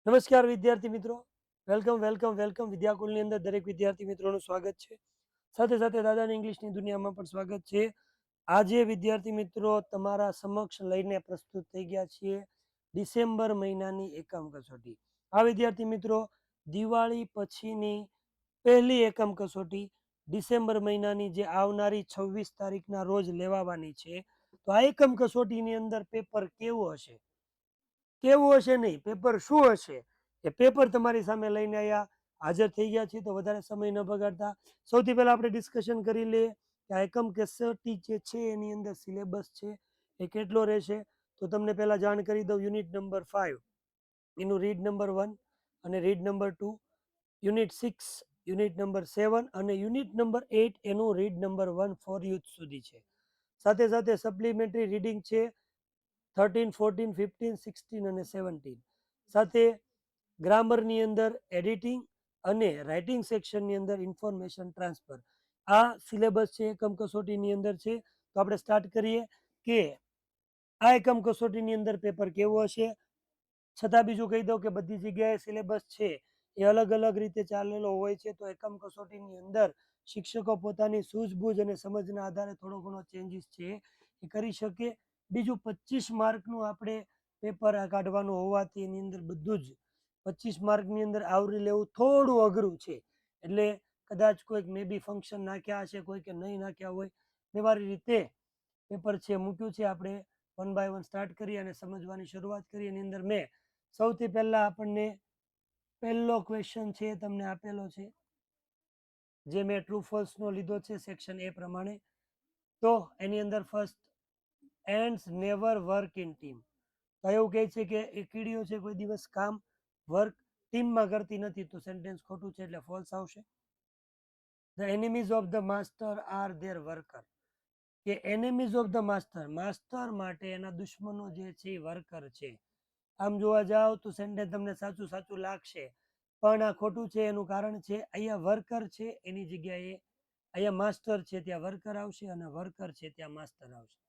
નમસ્કાર વિદ્યાર્થી મિત્રો, વેલકમ વેલકમ વેલકમ. વિદ્યાકુલની અંદર દરેક વિદ્યાર્થી મિત્રોનું સ્વાગત છે. સાથે સાથે દાદાની ઇંગ્લિશની દુનિયામાં પણ સ્વાગત છે. આજે વિદ્યાર્થી મિત્રો તમારા સમક્ષ લઈને પ્રસ્તુત થઈ ગયા છીએ ડિસેમ્બર મહિનાની એકમ કસોટી. આ વિદ્યાર્થી મિત્રો દિવાળી પછીની પહેલી એકમ કસોટી ડિસેમ્બર મહિનાની જે આવનારી 26 તારીખના રોજ લેવાવાની છે. તો આ એકમ કસોટીની અંદર પેપર કેવું હશે, કેવું હશે નહીં, પેપર શું હશે એ પેપર તમારી સામે લઈને અહીંયા હાજર થઈ ગયા છે. તો વધારે સમય ન બગાડતા સૌથી પહેલા આપણે ડિસ્કશન કરી લઈએ કે આ એકમ કસોટી જે છે એની અંદર સિલેબસ છે એ કેટલો રહેશે. તો તમને પહેલા જાણ કરી દઉં, યુનિટ નંબર 5 એનું રીડ નંબર 1 અને read number 2, unit 6, unit number 7 અને યુનિટ નંબર 8 એનું રીડ નંબર 1 ફોર યુથ સુધી છે. સાથે સાથે સપ્લિમેન્ટરી રીડિંગ છે 13, 14, 15, 16 અને 17. સાથે ગ્રામરની અંદર એડિટિંગ અને રાઇટિંગ સેક્શનની અંદર ઇન્ફોર્મેશન ટ્રાન્સફર. આ સિલેબસ છે એકમ કસોટીની અંદર છે. તો આપણે સ્ટાર્ટ કરીએ કે આ એકમ કસોટીની અંદર પેપર કેવું હશે. છતાં બીજું કહી દઉં કે બધી જગ્યાએ સિલેબસ છે એ અલગ અલગ રીતે ચાલેલો હોય છે. તો એકમ કસોટીની અંદર શિક્ષકો પોતાની સૂઝબૂઝ અને સમજના આધારે થોડો ઘણો ચેન્જીસ છે એ કરી શકે. બીજું 25 માર્કનું આપણે પેપર કાઢવાનું હોવાથી એની અંદર બધું જ 25 માર્કની અંદર આવરી લેવું થોડું અઘરું છે. એટલે કદાચ કોઈક મે બી ફંક્શન નાખ્યા હશે, કોઈ કે નહીં નાખ્યા હોય, વ્યવહારિક રીતે પેપર છે મૂક્યું છે. આપણે 1 બાય 1 સ્ટાર્ટ કરી અને સમજવાની શરૂઆત કરી. એની અંદર મેં સૌથી પહેલા આપણને પહેલો ક્વેશ્ચન છે તમને આપેલો છે, જે મેં ટ્રુ ફોલ્સ નો લીધો છે સેક્શન એ પ્રમાણે. તો એની અંદર first, ants never work in team. તો એવું કહે છે કે એ કીડીઓ છે કોઈ દિવસ કામ વર્ક ટીમમાં કરતી નથી. તો સેન્ટેન્સ ખોટું છે એટલે ફોલ્સ આવશે. The enemies of the master are their worker. કે enemies of the master, master માટે એના દુશ્મનો જે છે એ વર્કર છે. આમ જોવા જાવ તો સેન્ટેન્સ તમને સાચું સાચું લાગશે, પણ આ ખોટું છે. એનું કારણ છે અહીંયા વર્કર છે એની જગ્યાએ અહીંયા માસ્ટર છે ત્યાં વર્કર આવશે અને વર્કર છે ત્યાં માસ્ટર આવશે.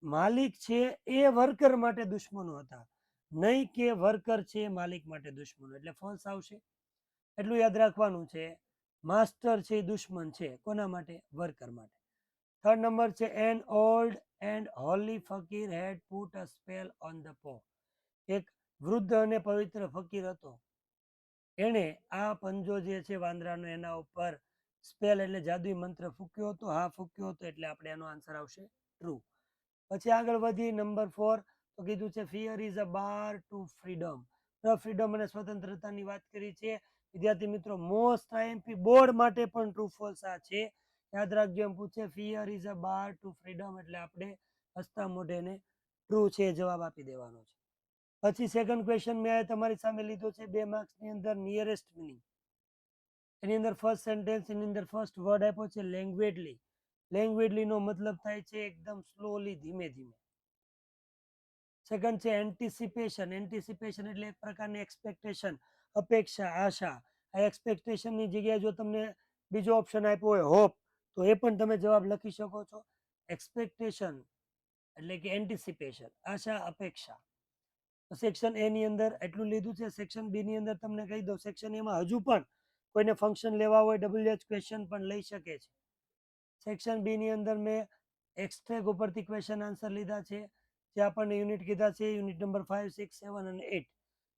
માલિક છે એ વર્કર માટે દુશ્મનો હતા, નહીં કે વર્કર છે માલિક માટે દુશ્મનો, એટલે ફોલ્સ આવશે. એટલું યાદ રાખવાનું છે, માસ્ટર છે એ દુશ્મન છે કોના માટે? વર્કર માટે. થર્ડ નંબર છે, an old and holy fakir had put a spell on the paw. એક વૃદ્ધ અને પવિત્ર ફકીર હતો, એણે આ પંજો જે છે વાંદરાનો એના ઉપર સ્પેલ એટલે જાદુઈ મંત્ર ફૂક્યો હતો. હા, ફૂક્યો હતો, એટલે આપણે એનો આન્સર આવશે ટ્રુ. પછી આગળ વધી નંબર 4. તો કીધું છે fear is a bar to freedom. Freedom અને સ્વતંત્રતાની વાત કરી છે. વિદ્યાર્થી મિત્રો મોસ્ટ આઈએમપી બોર્ડ માટે પણ ટ્રુ ફોલ્સ આ છે. યાદ રાખજો, એમ પૂછે fear is a bar to freedom એટલે આપણે હસતા મોઢેને ટ્રુ છે જવાબ આપી દેવાનો છે. પછી સેકન્ડ ક્વેશ્ચન મેં તમારી સામે લીધો છે 2 માર્ક્સની અંદર, નિયરેસ્ટ મિનિંગ. એની અંદર ફર્સ્ટ સેન્ટેન્સ એની અંદર ફર્સ્ટ વર્ડ આપ્યો છે લેંગ્વેજલી. લેંગ્વેજલી નો મતલબ થાય છે એકદમ સ્લોલી, ધીમે ધીમે. સેકન્ડ છે એન્ટિસિપેશન. એન્ટિસિપેશન એટલે એક પ્રકારની એક્સપેક્ટેશન, અપેક્ષા, આશા. આ એક્સપેક્ટેશનની જગ્યાએ જો તમને બીજો ઓપ્શન આપ્યો હોય હોપ, તો એ પણ તમે જવાબ લખી શકો છો. એક્સપેક્ટેશન એટલે કે એન્ટિસિપેશન, આશા, અપેક્ષા. સેક્શન એ ની અંદર એટલું લીધું છે. સેક્શન બી ની અંદર તમને કહી દઉં, સેક્શન એમાં હજુ પણ કોઈને ફંક્શન લેવા હોય WH ક્વેશ્ચન પણ લઈ શકે છે. સેક્શન બી ની અંદર મેં એક્સ્ટ્રેક ઉપરથી ક્વેશ્ચન આન્સર લીધા છે, જે આપણને યુનિટ કીધા છે યુનિટ નંબર 5, 6, 7 અને 8.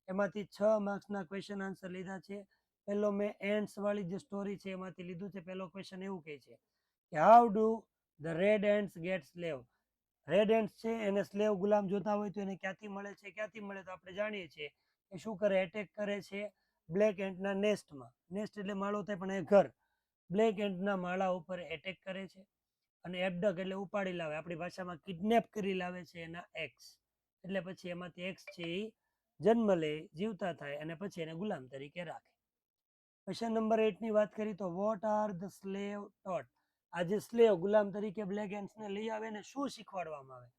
એમાંથી 6 માર્ક્સના ક્વેશ્ચન આન્સર લીધા છે. પહેલો મેં એન્ડ્સ વાળી જે સ્ટોરી છે એમાંથી લીધું છે. પહેલો ક્વેશ્ચન એવું કહે છે કે how do the red ants get slave. Red ants છે એને સ્લેવ ગુલામ જોતા હોય તો એને ક્યાંથી મળે છે? ક્યાંથી મળે? તો આપણે જાણીએ છીએ કે શું કરે, એટેક કરે છે બ્લેક એન્ડના નેસ્ટમાં. નેસ્ટ એટલે માળો થાય, પણ એ ઘર. બ્લેક એન્ડના માળા ઉપર એટેક કરે છે અને એબડક એટલે ઉપાડી લાવે, આપણી ભાષામાં કિડનેપ કરી લાવે છે એના એક્સ. એટલે પછી એમાંથી એક્સ છે એ જન્મ લે, જીવતા થાય અને પછી એને ગુલામ તરીકે રાખે. ક્વેશ્ચન નંબર 8 ની વાત કરી તો what are the slave taught. આ જે સ્લેવ ગુલામ તરીકે બ્લેક એન્ડ્સને લઈ આવે ને શું શીખવાડવામાં આવે?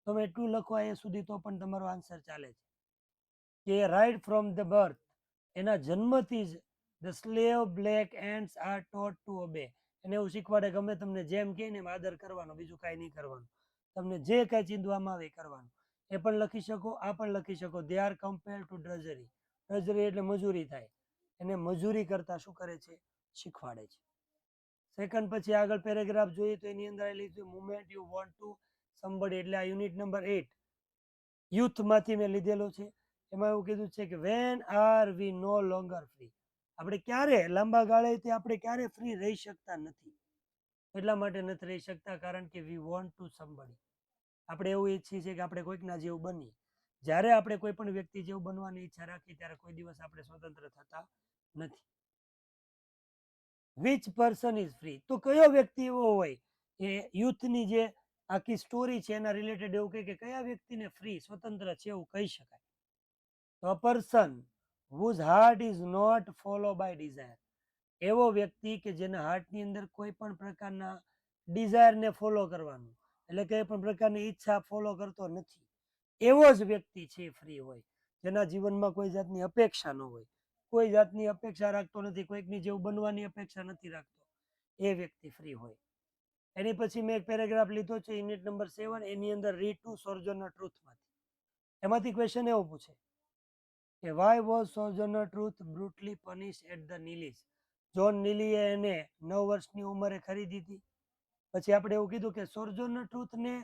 તમે એટલું લખો અહીંયા સુધી તો પણ તમારો આન્સર ચાલે છે કે રાઇટ ફ્રોમ ધ બર્થ, એના જન્મથી જ the slave black ants are taught to obey. એને એવું શીખવાડે ગમે તમને જેમ કહે ને એમ આદર કરવાનો, બીજું કાંઈ નહીં કરવાનું. તમને જે કાંઈ ચીંધવામાં આવે એ કરવાનું. એ પણ લખી શકો, આ પણ લખી શકો. They are compare to drudgery. Drudgery એટલે મજૂરી થાય, એને મજૂરી કરતા શું કરે છે? શીખવાડે છે. સેકન્ડ પછી આગળ પેરેગ્રાફ જોઈએ તો એની અંદર લીધું moment you want to somebody, એટલે આ યુનિટ નંબર 8 યુથમાંથી મેં લીધેલો છે. એમાં એવું કીધું છે કે when are we no longer free, આપણે ક્યારે લાંબા ગાળેથી આપણે ક્યારે ફ્રી રહી શકતા નથી. એટલા માટે નથી રહી શકતા કારણ કે વી વોન્ટ ટુ સમબડી, આપણે એવું ઈચ્છીએ છીએ કે આપણે કોઈકના જેવું બનીએ. જ્યારે આપણે કોઈ પણ વ્યક્તિ જેવું બનવાની ઈચ્છા રાખીએ ત્યારે કોઈ દિવસ આપણે સ્વતંત્ર થતા નથી. વિચ પર્સન ઇઝ ફ્રી, તો કયો વ્યક્તિ એવો હોય એ યુથની જે આખી સ્ટોરી છે એના રિલેટેડ એવું કહે કે કયા વ્યક્તિને ફ્રી સ્વતંત્ર છે એવું કહી શકાય? તો a person whose heart is not follow by desire, એવો વ્યક્તિ કે જેના હાર્ટની અંદર કોઈ પણ પ્રકારના ડિઝાયરને ફોલો કરવાનું, એટલે કોઈ પણ પ્રકારની ઈચ્છા ફોલો કરતો નથી, એવો જ વ્યક્તિ છે ફ્રી હોય. જેના જીવનમાં કોઈ જાતની અપેક્ષા ન હોય, કોઈ જાતની અપેક્ષા રાખતો નથી, કોઈકની જેવું બનવાની અપેક્ષા નથી રાખતો, એ વ્યક્તિ ફ્રી હોય. એની પછી મેં એક પેરેગ્રાફ લીધો છે યુનિટ નંબર 7, એની અંદર રીડ ટુ સોજર્નર ટ્રુથમાંથી. એમાંથી ક્વેશ્ચન એવો પૂછે કે why was Sojourner Truth brutally punish at the Neelys, John નીલીએ એને 9 વર્ષની ઉંમરે ખરીદી હતી. પછી આપણે એવું કીધું કે સોજર્નર ટ્રુથને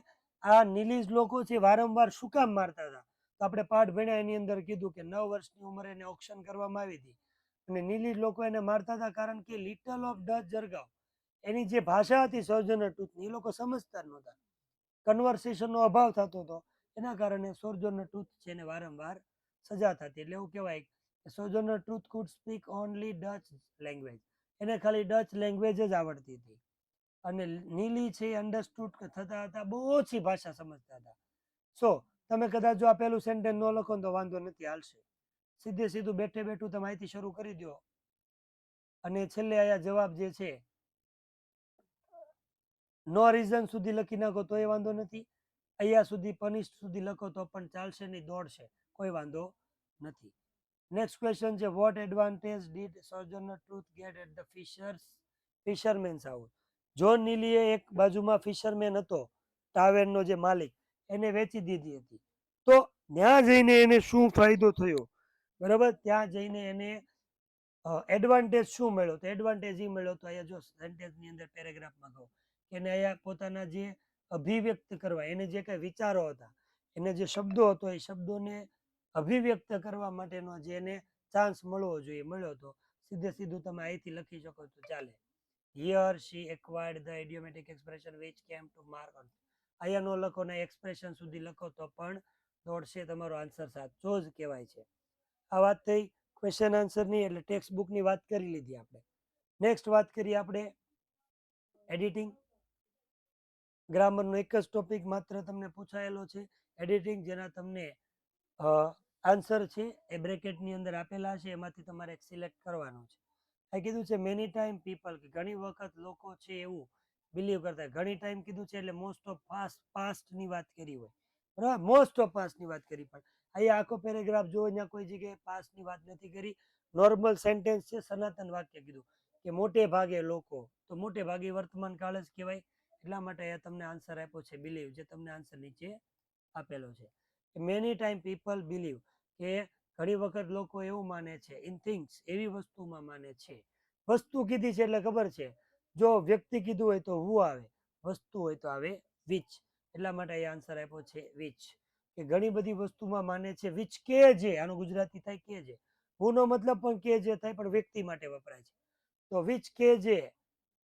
આ નીલીઝ લોકો છે વારંવાર શું કામ મારતા હતા? તો આપણે પાઠ ભણ્યા એની અંદર કીધું કે 9 વર્ષની ઉંમરે એને ઓક્શન કરવામાં આવી હતી અને નીલીઝ લોકો એને મારતા હતા કારણ કે લિટલ ઓફ ડચ જરગાવ, એની જે ભાષા હતી સોજર્નર ટ્રુથની, એ લોકો સમજતા નહોતા, કન્વર્સેશનનો અભાવ થતો હતો, એના કારણે સોજર્નર ટ્રુથ છે એને વારંવાર સજા થતી. એટલે એવું કહેવાય કે Sojourner Truth could speak only Dutch language, એને ખાલી ડચ લેંગ્વેજ જ આવડતી હતી અને નીલી છે અન્ડરસ્ટુડ થતા હતા, બહુ ઓછી ભાષા સમજતા હતા. સો તમે કદાચ જો આ પેલું સેન્ટેન્સ ન લખો તો વાંધો નથી, હાલશે. સીધે સીધું બેઠે બેઠું તમે અહીંથી શરૂ કરી દો અને છેલ્લે અહીંયા જવાબ જે છે નો રીઝન સુધી લખી નાખો તો એ વાંધો નથી, અહીંયા સુધી પનિશ સુધી લખો તો પણ ચાલશે નહીં, દોડશે, કોઈ વાંધો નથી. નેક્સ્ટ ક્વેશ્ચન છે what advantage did Sojourner Truth get at the fisherman's house, John નીલીએ એક બાજુમાં ફિશરમેન હતો, ટાવેરનો જે માલિક, એને વેચી દીધી હતી. તો ત્યાં જઈને એને શું ફાયદો થયો? બરાબર, ત્યાં જઈને એને એડવાન્ટેજ શું મળ્યો? તો એડવાન્ટેજ એ મળ્યો તો અહીંયા જો સેન્ટેન્સની અંદર પેરેગ્રાફમાં કહું કે એને અહીંયા પોતાના જે અભિવ્યક્ત કરવા, એને જે કઈ વિચારો હતા, એને જે શબ્દો હતો, એ શબ્દોને અભિવ્યક્ત કરવા માટેનો જે એને ચાન્સ મળવો જોઈએ મળ્યો હતો. સીધે સીધું તમે અહીંથી લખી શકો તો ચાલે. Here she acquired the idiomatic expression which came to mark on. અહીંયા નો લખો ને એક્સપ્રેશન સુધી લખો તો પણ દોડશે, તમારો આન્સર સાચો જ કહેવાય છે. આ વાત થઈ ક્વેશ્ચન આન્સરની, એટલે ટેક્સ્ટ બુકની વાત કરી લીધી આપણે. નેક્સ્ટ વાત કરીએ આપણે એડિટિંગ. ગ્રામરનો એક જ ટોપિક માત્ર તમને પૂછાયેલો છે એડિટિંગ, જેના તમને આન્સર છે એ બ્રેકેટની અંદર આપેલા છે, એમાંથી તમારે સિલેક્ટ કરવાનું છે. આ કીધું છે મેની ટાઈમ પીપલ, કે ઘણી વખત લોકો છે એવું બિલીવ કરતા, ઘણી ટાઈમ કીધું છે એટલે મોસ્ટ ઓફ પાસ્ટની વાત કરી હોય, બરાબર, મોસ્ટ ઓફ પાસ્ટની વાત કરી. પણ અહીંયા આખો પેરેગ્રાફ જો અહીંયા કોઈ જગ્યાએ પાસ્ટની વાત નથી કરી, નોર્મલ સેન્ટેન્સ છે, સનાતન વાક્ય કીધું કે મોટે ભાગે લોકો, તો મોટે ભાગે વર્તમાન કાળ જ કહેવાય. એટલા માટે અહીંયા તમને આન્સર આપ્યો છે બિલીવ, જે તમને આન્સર નીચે આપેલો છે. મેની ટાઈમ પીપલ બિલીવ, કે ઘણી વખત લોકો એવું માને છે, ઇન થિંગ્સ, એવી વસ્તુમાં માને છે. વસ્તુ કીધી છે એટલે ખબર છે, જો વ્યક્તિ કીધું હોય તો હુ આવે, વસ્તુ હોય તો આવે વિચ, એટલા માટે અહીંયા આન્સર આપ્યો છે વિચ, કે ઘણી બધી વસ્તુમાં માને છે. વિચ કે જે, આનું ગુજરાતી થાય કે જે, હુનો મતલબ પણ કે જે થાય પણ વ્યક્તિ માટે વપરાય છે. તો વિચ કે જે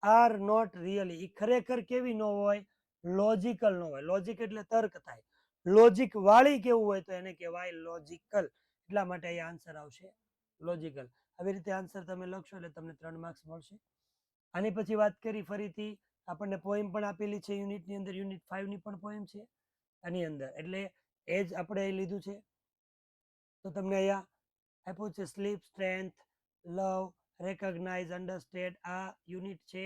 આર નોટ રિયલી, એ ખરેખર કેવી ન હોય? લોજિકલ ન હોય. લોજિક એટલે તર્ક થાય, લોજિક વાળી કેવું હોય તો એને કહેવાય લોજિકલ. એટલા માટે અહીંયા આન્સર આવશે લોજિકલ. આવી રીતે આન્સર તમે લખશો એટલે તમને 3 માર્ક્સ મળશે. આની પછી વાત કરી ફરીથી આપણને પોઈમ પણ આપેલી છે યુનિટની અંદર, યુનિટ 5 ની પણ પોઈમ છે આની અંદર, એટલે એ જ આપણે લીધું છે. તો તમને અહીંયા આપ્યું છે સ્લીપ, સ્ટ્રેન્થ, લવ, રેકગ્નાઇઝ, અન્ડરસ્ટેન્ડ. આ યુનિટ છે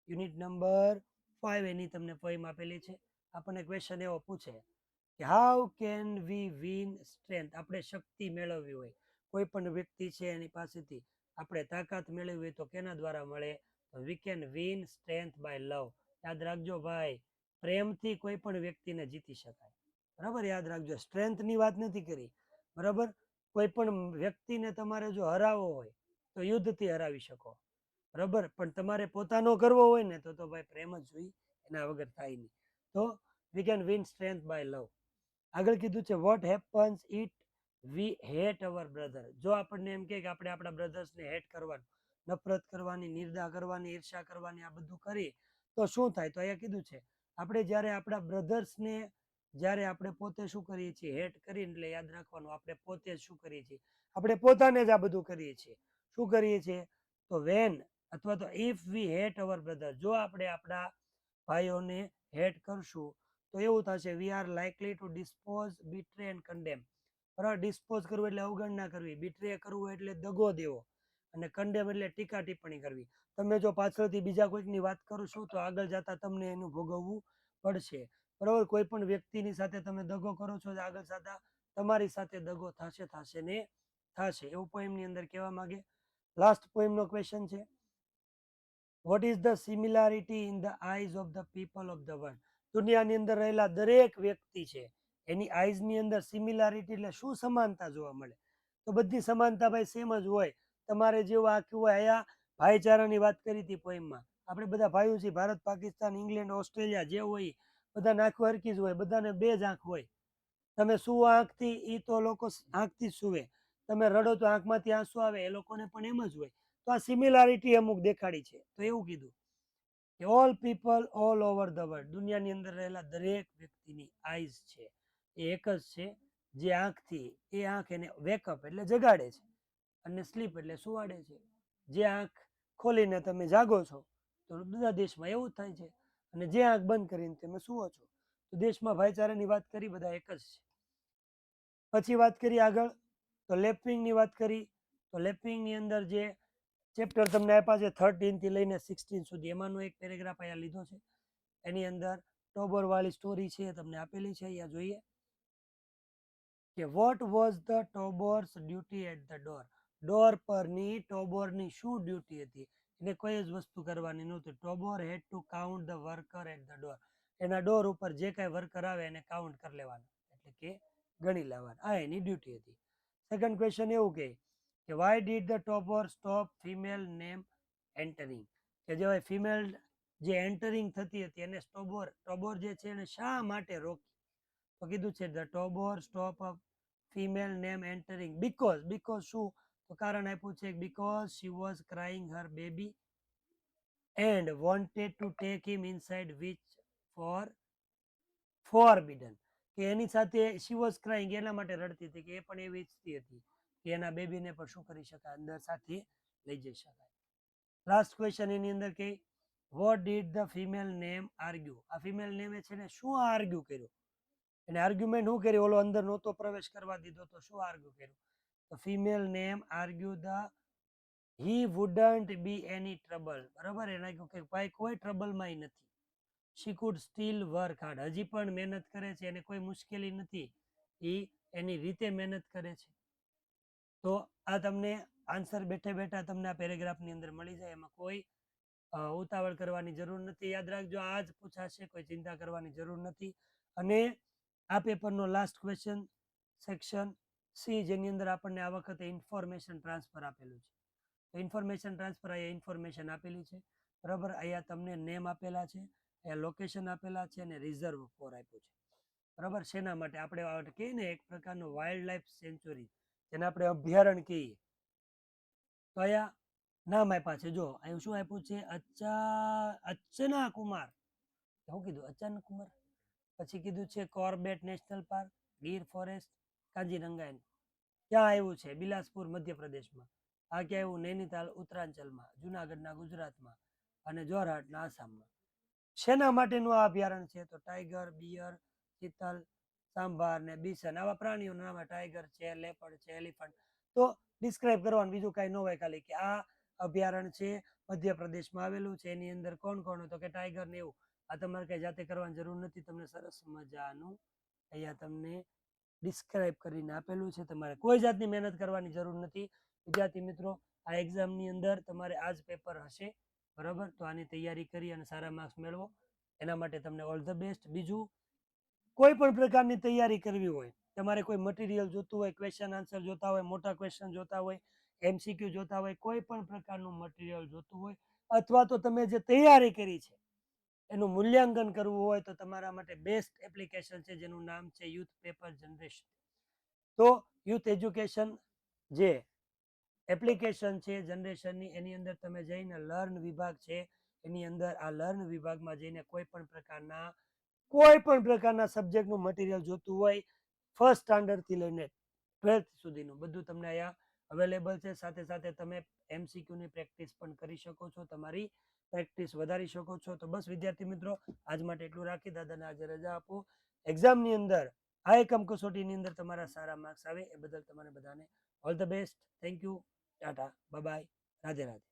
યુનિટ નંબર 5, એની તમને પોઈમ આપેલી છે. આપણને ક્વેશ્ચન એવો પૂછે કે how can we win strength, આપણે શક્તિ મેળવવી હોય, કોઈ પણ વ્યક્તિ છે એની પાસેથી આપણે તાકાત મેળવવી હોય તો કેના દ્વારા મળે? તો we can win strength by લવ. યાદ રાખજો ભાઈ, પ્રેમથી કોઈ પણ વ્યક્તિને જીતી શકાય, બરાબર, યાદ રાખજો. સ્ટ્રેન્થની વાત નથી કરી, બરાબર, કોઈ પણ વ્યક્તિને તમારે જો હરાવવો હોય તો યુદ્ધથી હરાવી શકો, બરાબર, પણ તમારે પોતાનો કરવો હોય ને તો ભાઈ પ્રેમ જ જોઈએ, એના વગર થાય નહીં. તો we can win strength by love. આગળ કીધું છે what happens it we hate our brother. જો આપણને એમ કે આપણે આપણા બ્રધર્સને હેટ કરવાનું, નફરત કરવાની, નિર્દા કરવાની, ઈર્ષા કરવાની, આ બધું કરીએ તો શું થાય? તો અહીંયા કીધું છે આપણે જ્યારે આપણા બ્રધર્સને જ્યારે આપણે પોતે શું કરીએ છીએ? હેટ કરીને, એટલે યાદ રાખવાનું આપણે પોતે જ શું કરીએ છીએ? આપણે પોતાને જ આ બધું કરીએ છીએ. શું કરીએ છીએ? તો વેન અથવા તો if we hate our brother, જો આપણે આપણા ભાઈઓને હેટ કરશું તો એવું થશે we are likely to dispose, betray and condemn. બરાબર, ડિસ્પોઝ કરવું એટલે અવગણના કરવી, બિટ્રે કરવું એટલે દગો દેવો, અને કન્ડેમ એટલે ટીકા ટિપ્પણી કરવી. તમે જો પાછળથી બીજા કોઈકની વાત કરશો તો આગળ જતા તમને એનું ભોગવવું પડશે. બરાબર, કોઈ પણ વ્યક્તિની સાથે તમે દગો કરો છો, આગળ જતા તમારી સાથે દગો થશે ને થશે, એવું પોઈમની અંદર કહેવા માંગે. લાસ્ટ પોઈમનો ક્વેશ્ચન છે what is the similarity in the eyes of the people of the world. દુનિયાની અંદર રહેલા દરેક વ્યક્તિ છે એની આઈઝની અંદર સિમિલારિટી એટલે શું સમાનતા જોવા મળે? તો બધી સમાનતા ભાઈ સેમ જ હોય. તમારે જેવું આખું હોય, અહીંયા ભાઈચારાની વાત કરી હતી પોઈમમાં, આપણે બધા ભાઈઓ છીએ, ભારત, પાકિસ્તાન, ઇંગ્લેન્ડ, ઓસ્ટ્રેલિયા જે હોય બધાને આંખો હરકી જ હોય, બધાને બે જ આંખ હોય. તમે સુવો આંખથી, એ તો લોકો આંખથી જ સુવે. તમે રડો તો આંખમાંથી આંસુ આવે, એ લોકોને પણ એમ જ હોય. તો આ સિમિલારિટી અમુક દેખાડી છે. તો એવું કીધું કે all people all over the world, દુનિયાની અંદર રહેલા દરેક વ્યક્તિની આઈઝ છે એ એક જ છે, જે આંખથી, એ આંખ એને વેકઅપ એટલે જગાડે છે, અને સ્લીપ એટલે સુવાડે છે. જે આંખ ખોલીને તમે જાગો છો તો બધા દેશમાં એવું જ થાય છે, અને જે આંખ બંધ કરીને તમે સુવો છો તો દેશમાં ભાઈચારાની વાત કરી, બધા એક જ છે. પછી વાત કરી આગળ તો લેપિંગની વાત કરી. તો લેપિંગની અંદર જે ચેપ્ટર તમને આપ્યા છે 13 થી લઈને 16 સુધી, એમાંનો એક પેરેગ્રાફ અહીંયા લીધો છે. એની અંદર ટોબર વાળી સ્ટોરી છે તમને આપેલી છે, અહીંયા જોઈએ કે what was the Tobor's duty at the door. Door પરની ટોબોરની શું ડ્યુટી હતી? એને કોઈ જ વસ્તુ કરવાની નહોતી. Tobor had to count the worker at the door. એના ડોર ઉપર જે કાંઈ વર્કર આવે એને કાઉન્ટ કરી લેવાના, એટલે કે ગણી લેવાના, આ એની ડ્યુટી હતી. સેકન્ડ ક્વેશ્ચન એવું કે why did the Tobor stop female name entering. કે જે ફિમેલ જે એન્ટરિંગ થતી હતી એને ટોબોર જે છે એને શા માટે રોકી? તો કીધું છે the Tobor stop a female name entering because શું? તો કારણ આપ્યું છે because she was crying her baby and wanted to take him inside which forbidden. કે એની સાથે શી વોઝ ક્રાઇંગ એના માટે રડતી હતી કે એ પણ એવી ઈચ્છતી હતી કે એના બેબીને પણ શું કરી શકાય? અંદર સાથે લઈ જઈ શકાય. લાસ્ટ ક્વેશ્ચન એની અંદર કે what did the female name argue. આ ફિમેલ નેમે છે ને શું આર્ગ્યુ કર્યું? એને આર્ગ્યુમેન્ટ શું કર્યું? ઓલો અંદર નહોતો પ્રવેશ કરવા દીધો તો શું આર્ગ્યુ કર્યું? તો female name argue the he wouldn't be any trouble. બરાબર, એને કહ્યું કે ભાઈ કોઈ ટ્રબલમાં નથી. She could still work hard. હજી પણ મહેનત કરે છે, એને કોઈ મુશ્કેલી નથી, એ એની રીતે મહેનત કરે છે. તો આ તમને આન્સર બેઠે બેઠા તમને આ પેરેગ્રાફની અંદર મળી જાય, એમાં કોઈ ઉતાવળ કરવાની જરૂર નથી. યાદ રાખજો, આ જ પૂછાશે, કોઈ ચિંતા કરવાની જરૂર નથી. અને આ પેપરનો લાસ્ટ ક્વેશ્ચન સેક્શન સી, જેની અંદર આપણને આ વખતે ઇન્ફોર્મેશન ટ્રાન્સફર આપેલું છે. તો ઇન્ફોર્મેશન ટ્રાન્સફર, અહીંયા ઇન્ફોર્મેશન આપેલી છે, બરાબર. અહીંયા તમને નેમ આપેલા છે, અહીંયા લોકેશન આપેલા છે, અને રિઝર્વ ફોર આપ્યું છે, બરાબર. શેના માટે? આપણે કહીએ ને એક પ્રકારનું વાઇલ્ડ લાઈફ સેન્ચુરી, જેને આપણે અભયારણ્ય કહીએ. તો અહીંયા નામ આપ્યા છે, જો અહીં શું આપ્યું છે? અચના કુમાર. શું કીધું? અચાનક કુમાર. પછી કીધું છે Corbett national park, Gir forest, Kaziranga. ક્યાં આવ્યું છે? બિલાસપુર મધ્યપ્રદેશમાં. આ ક્યાં આવ્યું? નૈનીતાલ ઉત્તરાંચલમાં, જુનાગઢના ગુજરાતમાં, અને જોરહાટના આસામમાં. શેના માટેનું આ અભયારણ્ય છે? તો ટાઈગર, બિયર, ચિત્તલ, સાંભાર ને બિસન, આવા પ્રાણીઓના નામ. ટાઈગર છે, લેપર્ડ છે, એલિફન્ટ. તો ડિસ્ક્રાઇબ કરવાનું, બીજું કાંઈ ન હોય, ખાલી કે આ અભયારણ્ય છે, મધ્યપ્રદેશમાં આવેલું છે, એની અંદર કોણ કોણ? તો કે ટાઈગર ને એવું. આ તમારે કઈ જાતે કરવાની જરૂર નથી, તમને સરસ મજાનું અહીંયા તમને ડિસ્ક્રાઇબ કરીને આપેલું છે. તમારે કોઈ જાતની મહેનત કરવાની જરૂર નથી. વિદ્યાર્થી મિત્રો, આ એક્ઝામની અંદર તમારે આ જ પેપર હશે, બરાબર. તો આની તૈયારી કરી અને સારા માર્ક્સ મેળવો, એના માટે તમને ઓલ ધ બેસ્ટ. બીજું કોઈ પણ પ્રકારની તૈયારી કરવી હોય તમારે કોઈ મટીરિયલ જોતું હોય, ક્વેશ્ચન આન્સર જોતા હોય, મોટા ક્વેશ્ચન જોતા હોય, MCQ જોતા હોય, કોઈ પણ પ્રકારનું મટીરિયલ જોતું હોય, અથવા તો તમે જે તૈયારી કરી છે એનું મૂલ્યાંકન કરવું હોય તો તમારા માટે બેસ્ટ એપ્લિકેશન છે જેનું નામ છે યુથ પેપર જનરેશન. તો યુથ એજ્યુકેશન જે એપ્લિકેશન છે જનરેશનની, એની અંદર તમે જઈને લર્ન વિભાગ છે એની અંદર આ લર્ન વિભાગમાં જઈને કોઈ પણ પ્રકારના સબ્જેક્ટનું મટીરિયલ જોતું હોય, ફર્સ્ટ સ્ટાન્ડર્ડથી લઈને 12th સુધીનું બધું તમને અહીંયા અવેલેબલ છે. સાથે સાથે તમે MCQની પ્રેક્ટિસ પણ કરી શકો છો, તમારી પ્રેક્ટિસ વધારી શકો છો. તો બસ વિદ્યાર્થી મિત્રો, આજ માટે એટલું રાખી, દાદાને આજે રજા આપો. એક્ઝામની અંદર આ એકમ કસોટીની અંદર તમારા સારા માર્ક્સ આવે એ બદલ તમારે બધાને all the best. Thank you. Tata, bye bye, Radhe Radhe.